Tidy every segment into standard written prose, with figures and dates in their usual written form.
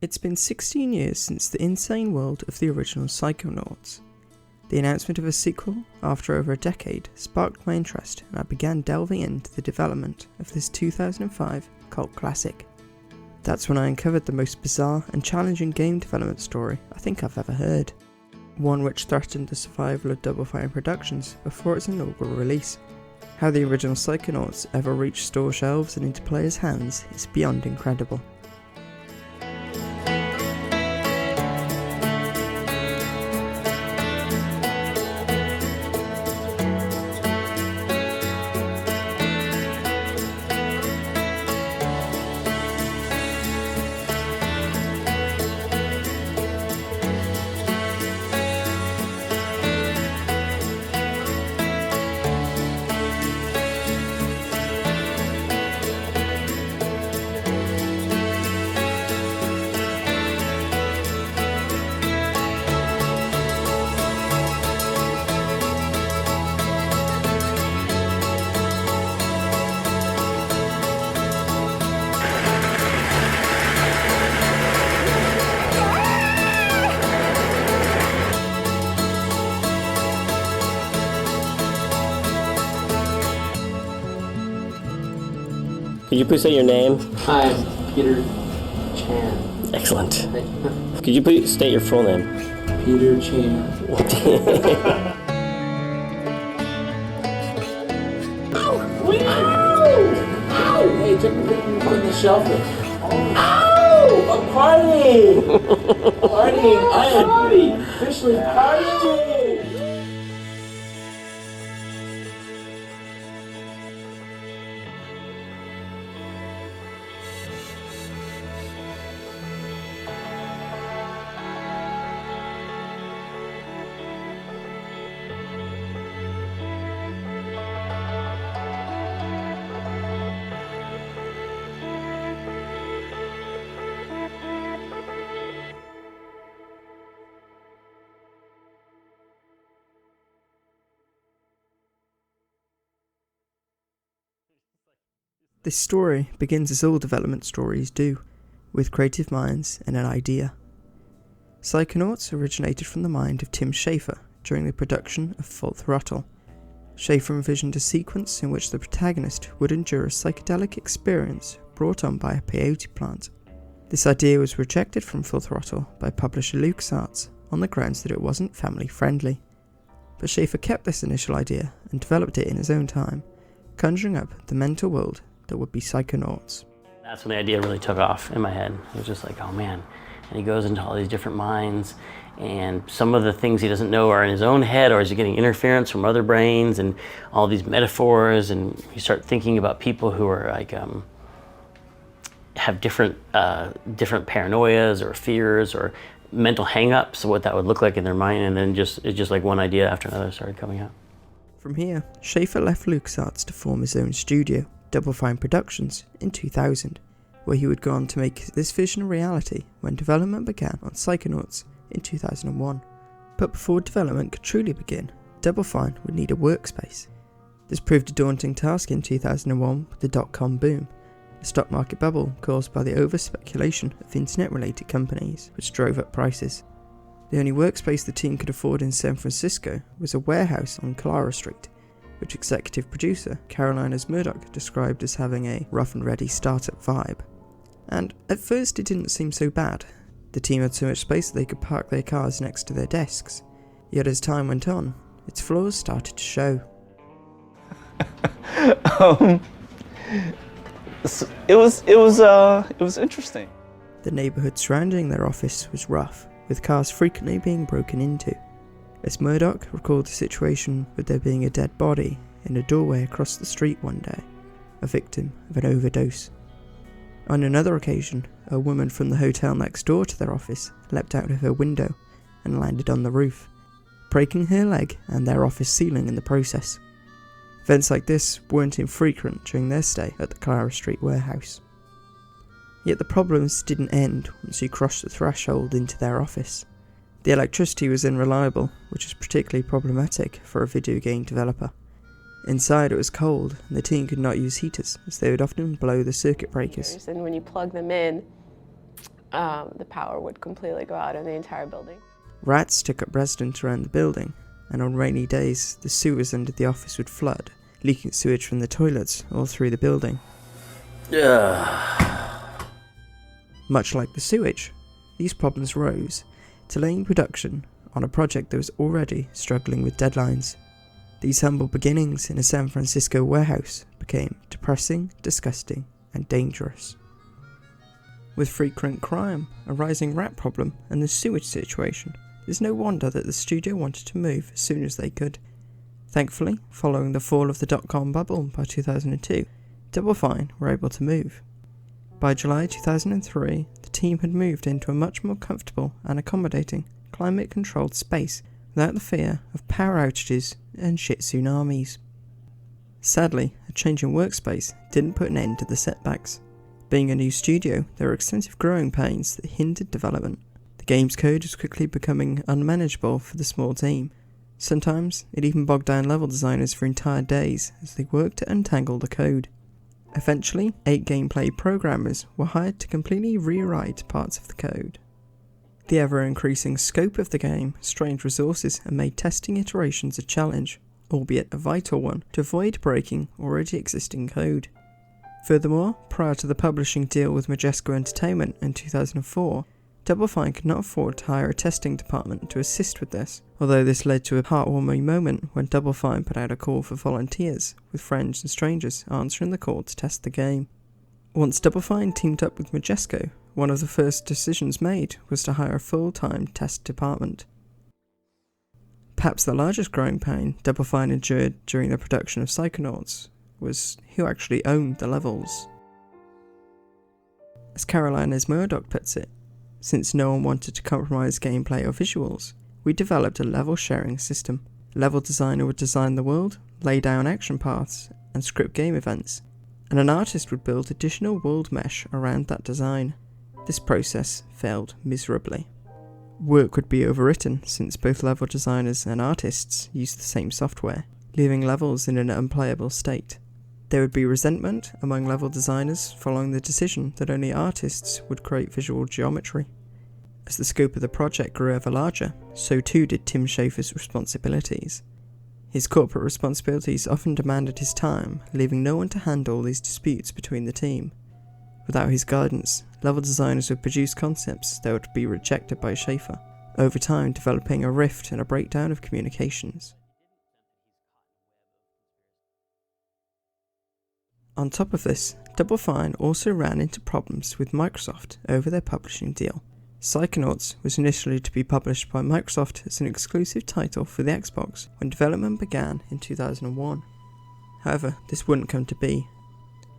It's been 16 years since the insane world of the original Psychonauts. The announcement of a sequel, after over a decade, sparked my interest and I began delving into the development of this 2005 cult classic. That's when I uncovered the most bizarre and challenging game development story I think I've ever heard. One which threatened the survival of Double Fine Productions before its inaugural release. How the original Psychonauts ever reached store shelves and into players' hands is beyond incredible. Could you please say your name? Hi, I'm Peter Chan. Excellent. Could you please state your full name? Peter Chan. Ow! Hey, check the shelf there. Ow! I'm partying! Partying! I am officially partying! This story begins as all development stories do, with creative minds and an idea. Psychonauts originated from the mind of Tim Schafer during the production of Full Throttle. Schafer envisioned a sequence in which the protagonist would endure a psychedelic experience brought on by a peyote plant. This idea was rejected from Full Throttle by publisher LucasArts on the grounds that it wasn't family friendly. But Schafer kept this initial idea and developed it in his own time, conjuring up the mental world that would be Psychonauts. That's when the idea really took off in my head. It was just like, oh man. And he goes into all these different minds, and some of the things he doesn't know are in his own head, or is he getting interference from other brains, and all these metaphors, and you start thinking about people who are like, have different paranoias or fears or mental hang-ups, what that would look like in their mind, and then it's just like one idea after another started coming out. From here, Schafer left LucasArts to form his own studio, Double Fine Productions, in 2000, where he would go on to make this vision a reality when development began on Psychonauts in 2001. But before development could truly begin, Double Fine would need a workspace. This proved a daunting task in 2001 with the dot-com boom, a stock market bubble caused by the over-speculation of internet-related companies, which drove up prices. The only workspace the team could afford in San Francisco was a warehouse on Clara Street, which executive producer Carolina Murdoch described as having a rough and ready startup vibe. And at first it didn't seem so bad. The team had so much space that they could park their cars next to their desks. Yet as time went on, its flaws started to show. It was interesting. The neighbourhood surrounding their office was rough, with cars frequently being broken into. As Murdoch recalled the situation with there being a dead body in a doorway across the street one day, a victim of an overdose. On another occasion, a woman from the hotel next door to their office leapt out of her window and landed on the roof, breaking her leg and their office ceiling in the process. Events like this weren't infrequent during their stay at the Clara Street warehouse. Yet the problems didn't end once you crossed the threshold into their office. The electricity was unreliable, which was particularly problematic for a video game developer. Inside it was cold, and the team could not use heaters, as they would often blow the circuit breakers. And when you plug them in, the power would completely go out in the entire building. Rats took up residence around the building, and on rainy days, the sewers under the office would flood, leaking sewage from the toilets all through the building. Much like the sewage, these problems rose, delaying production on a project that was already struggling with deadlines. These humble beginnings in a San Francisco warehouse became depressing, disgusting, and dangerous. With frequent crime, a rising rat problem, and the sewage situation, there's no wonder that the studio wanted to move as soon as they could. Thankfully, following the fall of the dot-com bubble by 2002, Double Fine were able to move. By July 2003, the team had moved into a much more comfortable and accommodating, climate-controlled space without the fear of power outages and shit tsunamis. Sadly, a change in workspace didn't put an end to the setbacks. Being a new studio, there were extensive growing pains that hindered development. The game's code was quickly becoming unmanageable for the small team. Sometimes, it even bogged down level designers for entire days as they worked to untangle the code. Eventually, 8 gameplay programmers were hired to completely rewrite parts of the code. The ever-increasing scope of the game strained resources and made testing iterations a challenge, albeit a vital one, to avoid breaking already existing code. Furthermore, prior to the publishing deal with Majesco Entertainment in 2004, Double Fine could not afford to hire a testing department to assist with this, although this led to a heartwarming moment when Double Fine put out a call for volunteers, with friends and strangers answering the call to test the game. Once Double Fine teamed up with Majesco, one of the first decisions made was to hire a full-time test department. Perhaps the largest growing pain Double Fine endured during the production of Psychonauts was who actually owned the levels. As Caroline S. Murdoch puts it, since no one wanted to compromise gameplay or visuals, we developed a level sharing system. A level designer would design the world, lay down action paths, and script game events, and an artist would build additional world mesh around that design. This process failed miserably. Work would be overwritten since both level designers and artists used the same software, leaving levels in an unplayable state. There would be resentment among level designers following the decision that only artists would create visual geometry. As the scope of the project grew ever larger, so too did Tim Schafer's responsibilities. His corporate responsibilities often demanded his time, leaving no one to handle these disputes between the team. Without his guidance, level designers would produce concepts that would be rejected by Schafer, over time developing a rift and a breakdown of communications. On top of this, Double Fine also ran into problems with Microsoft over their publishing deal. Psychonauts was initially to be published by Microsoft as an exclusive title for the Xbox when development began in 2001. However, this wouldn't come to be.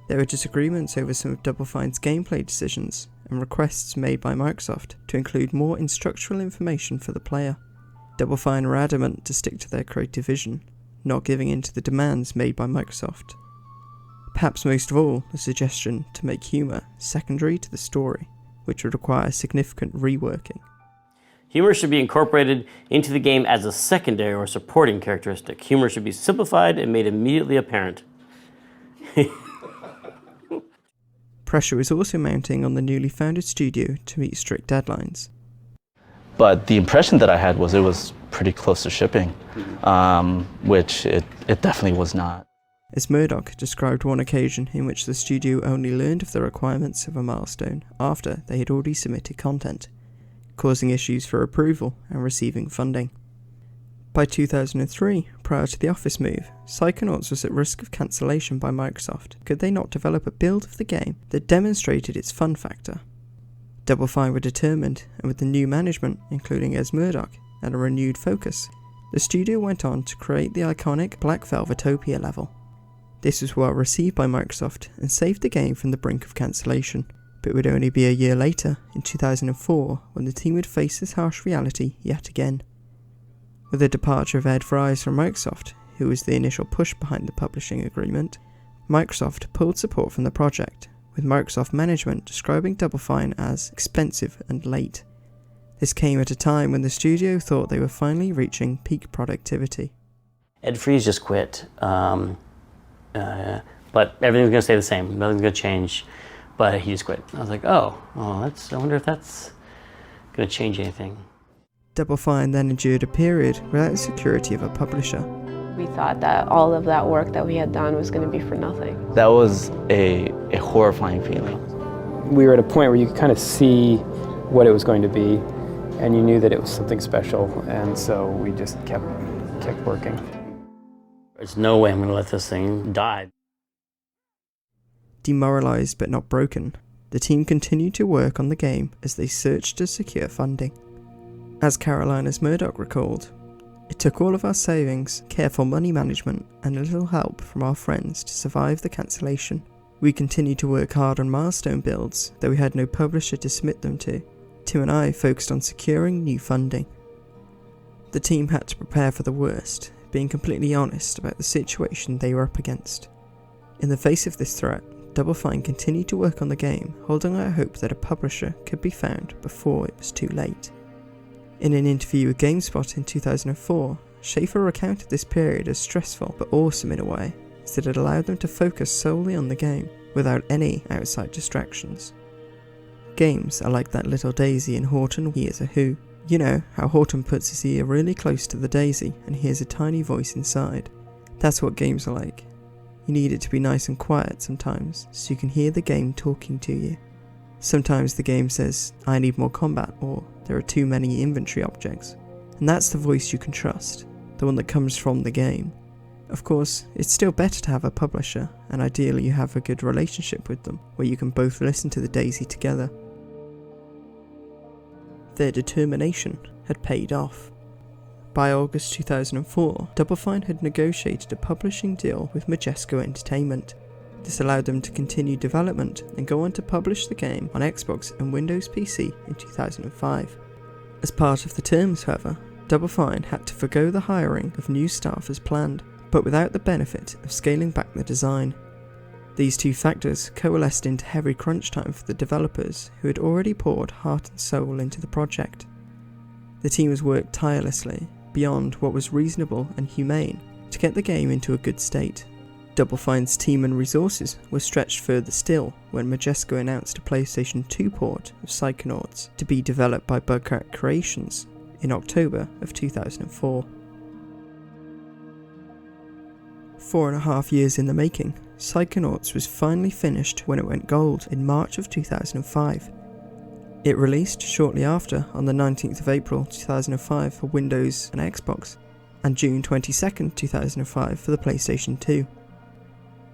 There were disagreements over some of Double Fine's gameplay decisions and requests made by Microsoft to include more instructional information for the player. Double Fine were adamant to stick to their creative vision, not giving in to the demands made by Microsoft. Perhaps most of all, the suggestion to make humour secondary to the story, which would require significant reworking. Humor should be incorporated into the game as a secondary or supporting characteristic. Humor should be simplified and made immediately apparent. Pressure was also mounting on the newly founded studio to meet strict deadlines. But the impression that I had was it was pretty close to shipping, which it definitely was not. As Murdoch described one occasion in which the studio only learned of the requirements of a milestone after they had already submitted content, causing issues for approval and receiving funding. By 2003, prior to the office move, Psychonauts was at risk of cancellation by Microsoft could they not develop a build of the game that demonstrated its fun factor. Double Fine were determined, and with the new management, including Es Murdoch, and a renewed focus, the studio went on to create the iconic Black Velvetopia level. This was well received by Microsoft and saved the game from the brink of cancellation, but it would only be a year later, in 2004, when the team would face this harsh reality yet again. With the departure of Ed Fries from Microsoft, who was the initial push behind the publishing agreement, Microsoft pulled support from the project, with Microsoft management describing Double Fine as expensive and late. This came at a time when the studio thought they were finally reaching peak productivity. Ed Fries just quit. But everything's going to stay the same. Nothing's going to change. but he just quit. I was like, oh, well, I wonder if that's going to change anything. Double Fine then endured a period without the security of a publisher. We thought that all of that work that we had done was going to be for nothing. That was a horrifying feeling. We were at a point where you could kind of see what it was going to be, and you knew that it was something special, and so we just kept working. There's no way I'm going to let this thing die. Demoralised but not broken, the team continued to work on the game as they searched to secure funding. As Carolina's Murdoch recalled, "It took all of our savings, careful money management, and a little help from our friends to survive the cancellation. We continued to work hard on milestone builds, though we had no publisher to submit them to. Tim and I focused on securing new funding." The team had to prepare for the worst, being completely honest about the situation they were up against. In the face of this threat, Double Fine continued to work on the game, holding out hope that a publisher could be found before it was too late. In an interview with GameSpot in 2004, Schaefer recounted this period as stressful but awesome in a way, as it had allowed them to focus solely on the game, without any outside distractions. Games are like that little daisy in Horton Hears a Who. You know how Horton puts his ear really close to the daisy and hears a tiny voice inside. That's what games are like. You need it to be nice and quiet sometimes, so you can hear the game talking to you. Sometimes the game says, "I need more combat," or "there are too many inventory objects." And that's the voice you can trust, the one that comes from the game. Of course, it's still better to have a publisher, and ideally you have a good relationship with them, where you can both listen to the daisy together. Their determination had paid off. By August 2004, Double Fine had negotiated a publishing deal with Majesco Entertainment. This allowed them to continue development and go on to publish the game on Xbox and Windows PC in 2005. As part of the terms, however, Double Fine had to forgo the hiring of new staff as planned, but without the benefit of scaling back the design. These two factors coalesced into heavy crunch time for the developers who had already poured heart and soul into the project. The team has worked tirelessly, beyond what was reasonable and humane, to get the game into a good state. Double Fine's team and resources were stretched further still when Majesco announced a PlayStation 2 port of Psychonauts to be developed by Bugcrack Creations in October of 2004. 4.5 years in the making, Psychonauts was finally finished when it went gold in March of 2005. It released shortly after on the 19th of April 2005 for Windows and Xbox, and June 22nd, 2005 for the PlayStation 2.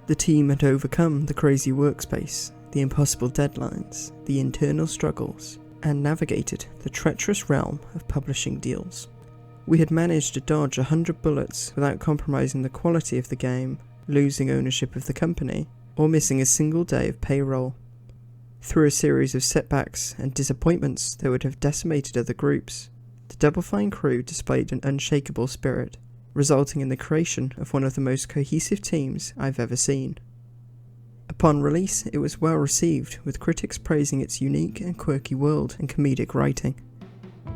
The team had overcome the crazy workspace, the impossible deadlines, the internal struggles, and navigated the treacherous realm of publishing deals. We had managed to dodge 100 bullets without compromising the quality of the game, losing ownership of the company, or missing a single day of payroll. Through a series of setbacks and disappointments that would have decimated other groups, the Double Fine crew displayed an unshakable spirit, resulting in the creation of one of the most cohesive teams I've ever seen. Upon release, it was well received, with critics praising its unique and quirky world and comedic writing.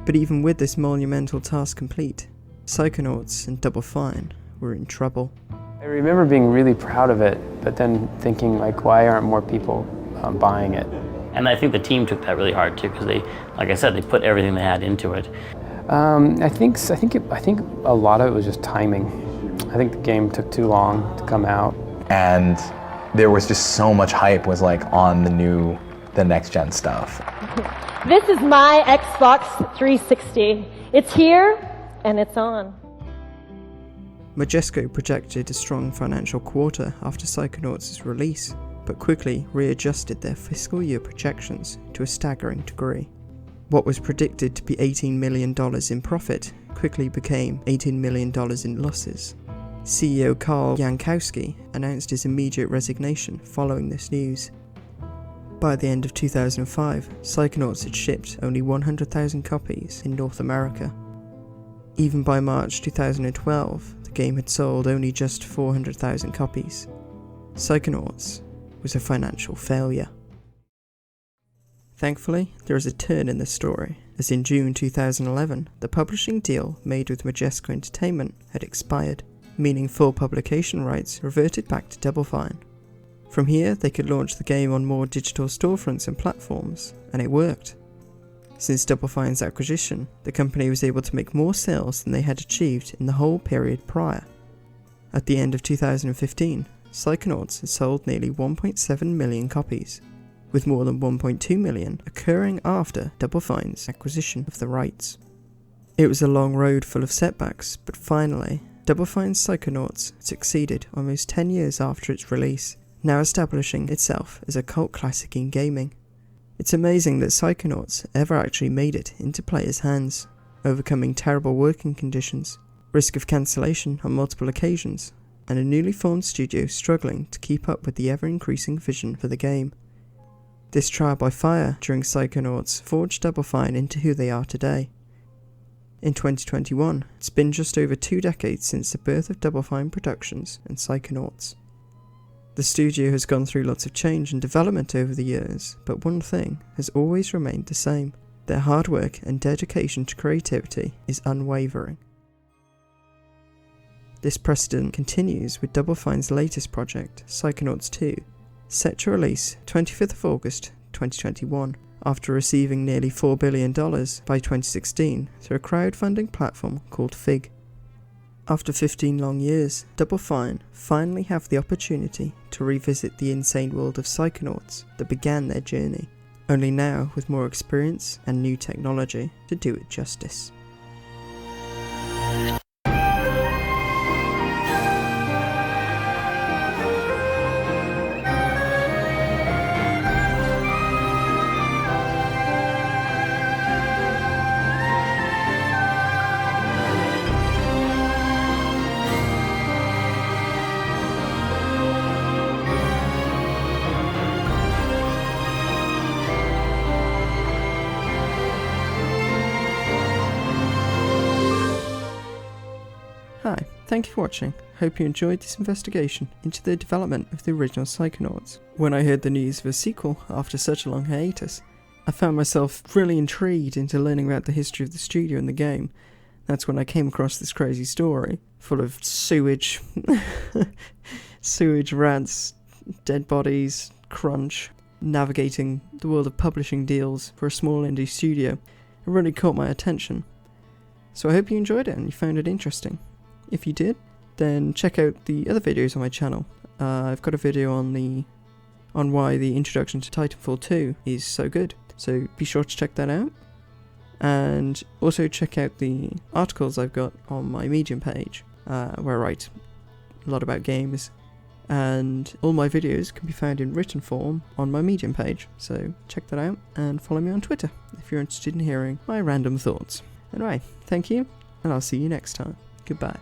But even with this monumental task complete, Psychonauts and Double Fine were in trouble. I remember being really proud of it, but then thinking, like, why aren't more people buying it? And I think the team took that really hard too, because they, like I said, they put everything they had into it. I think a lot of it was just timing. I think the game took too long to come out. And there was just so much hype was like on the next gen stuff. This is my Xbox 360. It's here and it's on. Majesco projected a strong financial quarter after Psychonauts' release, but quickly readjusted their fiscal year projections to a staggering degree. What was predicted to be $18 million in profit quickly became $18 million in losses. CEO Carl Jankowski announced his immediate resignation following this news. By the end of 2005, Psychonauts had shipped only 100,000 copies in North America. Even by March 2012, the game had sold only just 400,000 copies. Psychonauts was a financial failure. Thankfully, there is a turn in the story, as in June 2011, the publishing deal made with Majesco Entertainment had expired, meaning full publication rights reverted back to Double Fine. From here, they could launch the game on more digital storefronts and platforms, and it worked. Since Double Fine's acquisition, the company was able to make more sales than they had achieved in the whole period prior. At the end of 2015, Psychonauts had sold nearly 1.7 million copies, with more than 1.2 million occurring after Double Fine's acquisition of the rights. It was a long road full of setbacks, but finally, Double Fine's Psychonauts succeeded almost 10 years after its release, now establishing itself as a cult classic in gaming. It's amazing that Psychonauts ever actually made it into players' hands, overcoming terrible working conditions, risk of cancellation on multiple occasions, and a newly formed studio struggling to keep up with the ever-increasing vision for the game. This trial by fire during Psychonauts forged Double Fine into who they are today. In 2021, it's been just over 2 decades since the birth of Double Fine Productions and Psychonauts. The studio has gone through lots of change and development over the years, but one thing has always remained the same. Their hard work and dedication to creativity is unwavering. This precedent continues with Double Fine's latest project, Psychonauts 2, set to release 25th of August 2021, after receiving nearly $4 billion by 2016 through a crowdfunding platform called Fig. After 15 long years, Double Fine finally have the opportunity to revisit the insane world of Psychonauts that began their journey, only now with more experience and new technology to do it justice. Hi, thank you for watching. Hope you enjoyed this investigation into the development of the original Psychonauts. When I heard the news of a sequel after such a long hiatus, I found myself really intrigued into learning about the history of the studio and the game. That's when I came across this crazy story, full of sewage, rats, dead bodies, crunch, navigating the world of publishing deals for a small indie studio. It really caught my attention. So I hope you enjoyed it and you found it interesting. If you did, then check out the other videos on my channel. I've got a video on why the introduction to Titanfall 2 is so good, so be sure to check that out. And also check out the articles I've got on my Medium page, where I write a lot about games, and all my videos can be found in written form on my Medium page, so check that out and follow me on Twitter if you're interested in hearing my random thoughts. Anyway, thank you, and I'll see you next time. Goodbye.